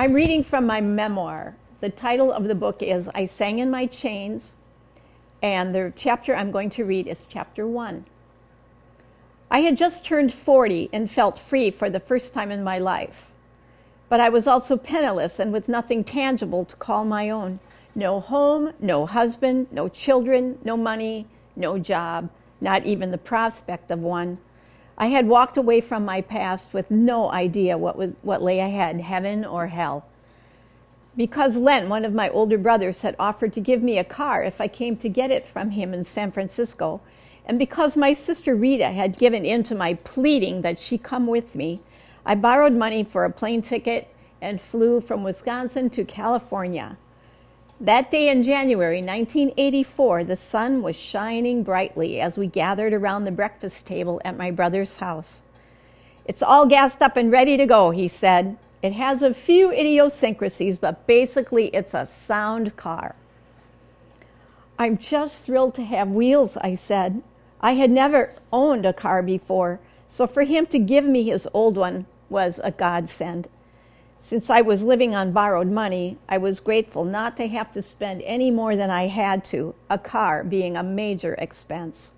I'm reading from my memoir. The title of the book is I Sang in My Chains, and the chapter I'm going to read is chapter 1. I had just turned 40 and felt free for the first time in my life. But I was also penniless and with nothing tangible to call my own. No home, no husband, no children, no money, no job, not even the prospect of one. I had walked away from my past with no idea what lay ahead, heaven or hell. Because Len, one of my older brothers, had offered to give me a car if I came to get it from him in San Francisco, and because my sister Rita had given in to my pleading that she come with me, I borrowed money for a plane ticket and flew from Wisconsin to California. That day in January 1984, the sun was shining brightly as we gathered around the breakfast table at my brother's house. "It's all gassed up and ready to go," he said. "It has a few idiosyncrasies, but basically it's a sound car." "I'm just thrilled to have wheels," I said. I had never owned a car before, so for him to give me his old one was a godsend. Since I was living on borrowed money, I was grateful not to have to spend any more than I had to, a car being a major expense.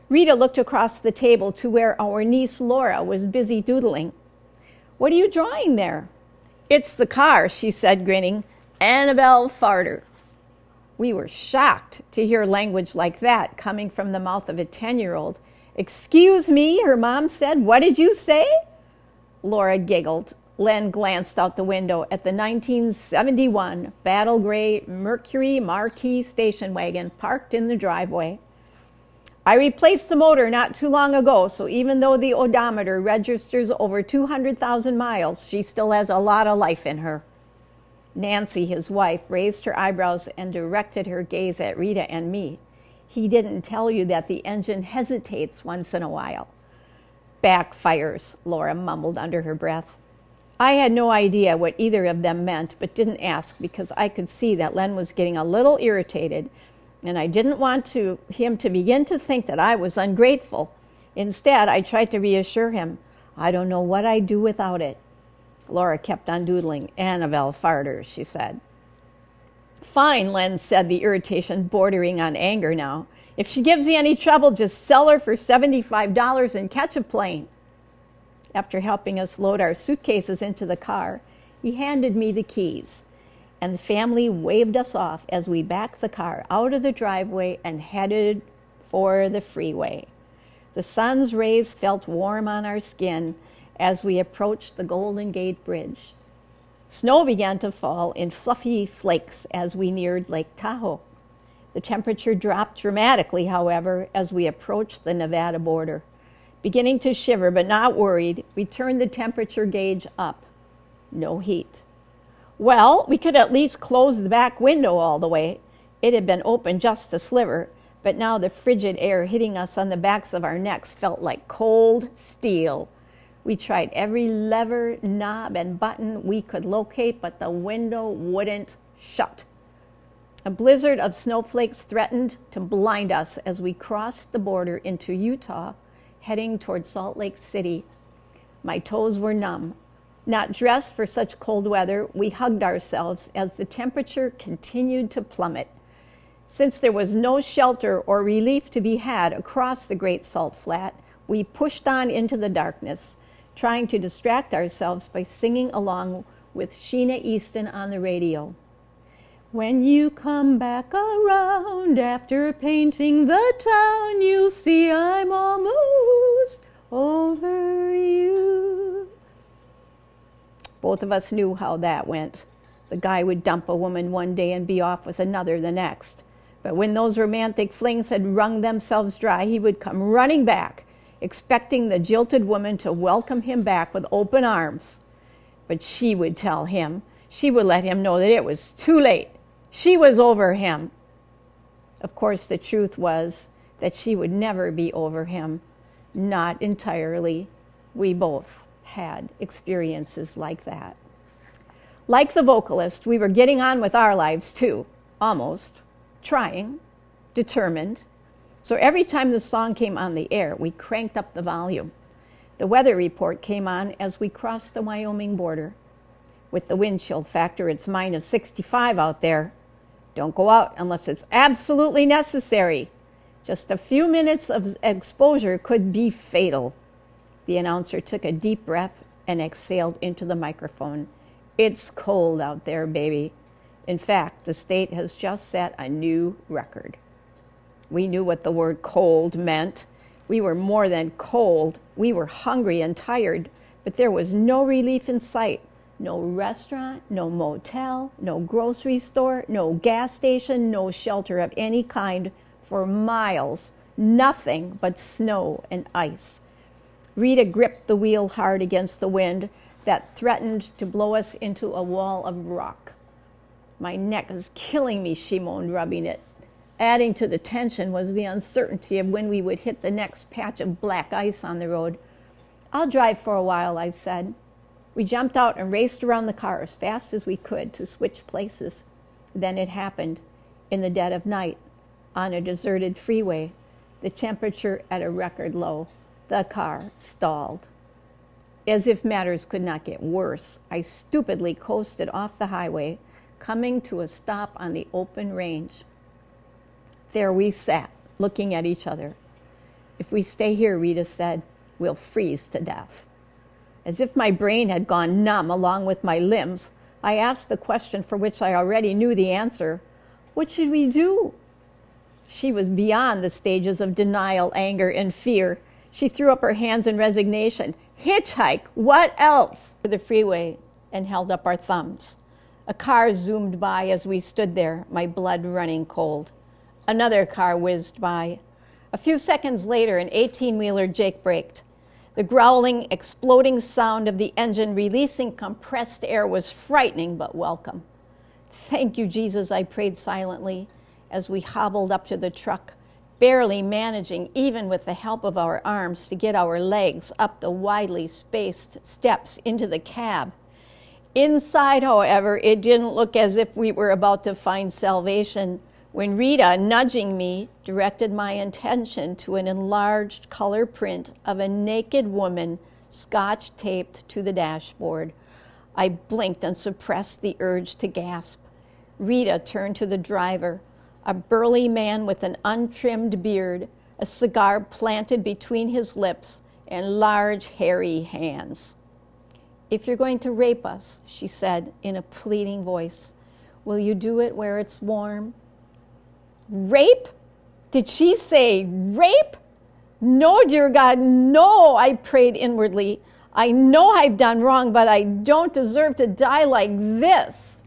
Rita looked across the table to where our niece Laura was busy doodling. "What are you drawing there?" "It's the car," she said, grinning. "Annabelle Farter." We were shocked to hear language like that coming from the mouth of a 10-year-old. "Excuse me," her mom said. "What did you say?" Laura giggled. Len glanced out the window at the 1971 battle gray Mercury Marquis station wagon parked in the driveway. "I replaced the motor not too long ago, so even though the odometer registers over 200,000 miles, she still has a lot of life in her." Nancy, his wife, raised her eyebrows and directed her gaze at Rita and me. "He didn't tell you that the engine hesitates once in a while." "Backfires," Laura mumbled under her breath. I had no idea what either of them meant, but didn't ask because I could see that Len was getting a little irritated, and I didn't want him to begin to think that I was ungrateful. Instead, I tried to reassure him. "I don't know what I'd do without it." Laura kept on doodling. "Annabelle Farter," she said. "Fine," Len said, the irritation bordering on anger now. "If she gives you any trouble, just sell her for $75 and catch a plane." After helping us load our suitcases into the car, he handed me the keys, and the family waved us off as we backed the car out of the driveway and headed for the freeway. The sun's rays felt warm on our skin as we approached the Golden Gate Bridge. Snow began to fall in fluffy flakes as we neared Lake Tahoe. The temperature dropped dramatically, however, as we approached the Nevada border. Beginning to shiver, but not worried, we turned the temperature gauge up. No heat. Well, we could at least close the back window all the way. It had been open just a sliver, but now the frigid air hitting us on the backs of our necks felt like cold steel. We tried every lever, knob, and button we could locate, but the window wouldn't shut. A blizzard of snowflakes threatened to blind us as we crossed the border into Utah, heading toward Salt Lake City. My toes were numb. Not dressed for such cold weather, we hugged ourselves as the temperature continued to plummet. Since there was no shelter or relief to be had across the Great Salt Flat, we pushed on into the darkness, trying to distract ourselves by singing along with Sheena Easton on the radio. "When you come back around after painting the town, you'll see I'm almost over you." Both of us knew how that went. The guy would dump a woman one day and be off with another the next. But when those romantic flings had wrung themselves dry, he would come running back, expecting the jilted woman to welcome him back with open arms. But she would tell him. She would let him know that it was too late. She was over him. Of course, the truth was that she would never be over him. Not entirely. We both had experiences like that. Like the vocalist, we were getting on with our lives too, almost, trying, determined. So every time the song came on the air, we cranked up the volume. The weather report came on as we crossed the Wyoming border. With the wind chill factor, it's minus 65 out there. Don't go out unless it's absolutely necessary. Just a few minutes of exposure could be fatal. The announcer took a deep breath and exhaled into the microphone. It's cold out there, baby. In fact, the state has just set a new record. We knew what the word cold meant. We were more than cold. We were hungry and tired, but there was no relief in sight. No restaurant, no motel, no grocery store, no gas station, no shelter of any kind for miles. Nothing but snow and ice. Rita gripped the wheel hard against the wind that threatened to blow us into a wall of rock. My neck is killing me, she moaned, rubbing it. Adding to the tension was the uncertainty of when we would hit the next patch of black ice on the road. I'll drive for a while, I said. We jumped out and raced around the car as fast as we could to switch places. Then it happened, in the dead of night, on a deserted freeway, the temperature at a record low. The car stalled. As if matters could not get worse, I stupidly coasted off the highway, coming to a stop on the open range. There we sat, looking at each other. If we stay here, Rita said, we'll freeze to death. As if my brain had gone numb along with my limbs, I asked the question for which I already knew the answer. What should we do? She was beyond the stages of denial, anger, and fear. She threw up her hands in resignation. Hitchhike, what else? To the freeway and held up our thumbs. A car zoomed by as we stood there, my blood running cold. Another car whizzed by. A few seconds later, an 18-wheeler Jake braked. The growling, exploding sound of the engine releasing compressed air was frightening but welcome. Thank you, Jesus, I prayed silently as we hobbled up to the truck, barely managing, even with the help of our arms, to get our legs up the widely spaced steps into the cab. Inside, however, it didn't look as if we were about to find salvation when Rita, nudging me, directed my attention to an enlarged color print of a naked woman scotch-taped to the dashboard. I blinked and suppressed the urge to gasp. Rita turned to the driver, a burly man with an untrimmed beard, a cigar planted between his lips, and large, hairy hands. If you're going to rape us, she said in a pleading voice, will you do it where it's warm? Rape? Did she say rape? No, dear God, no, I prayed inwardly. I know I've done wrong, but I don't deserve to die like this.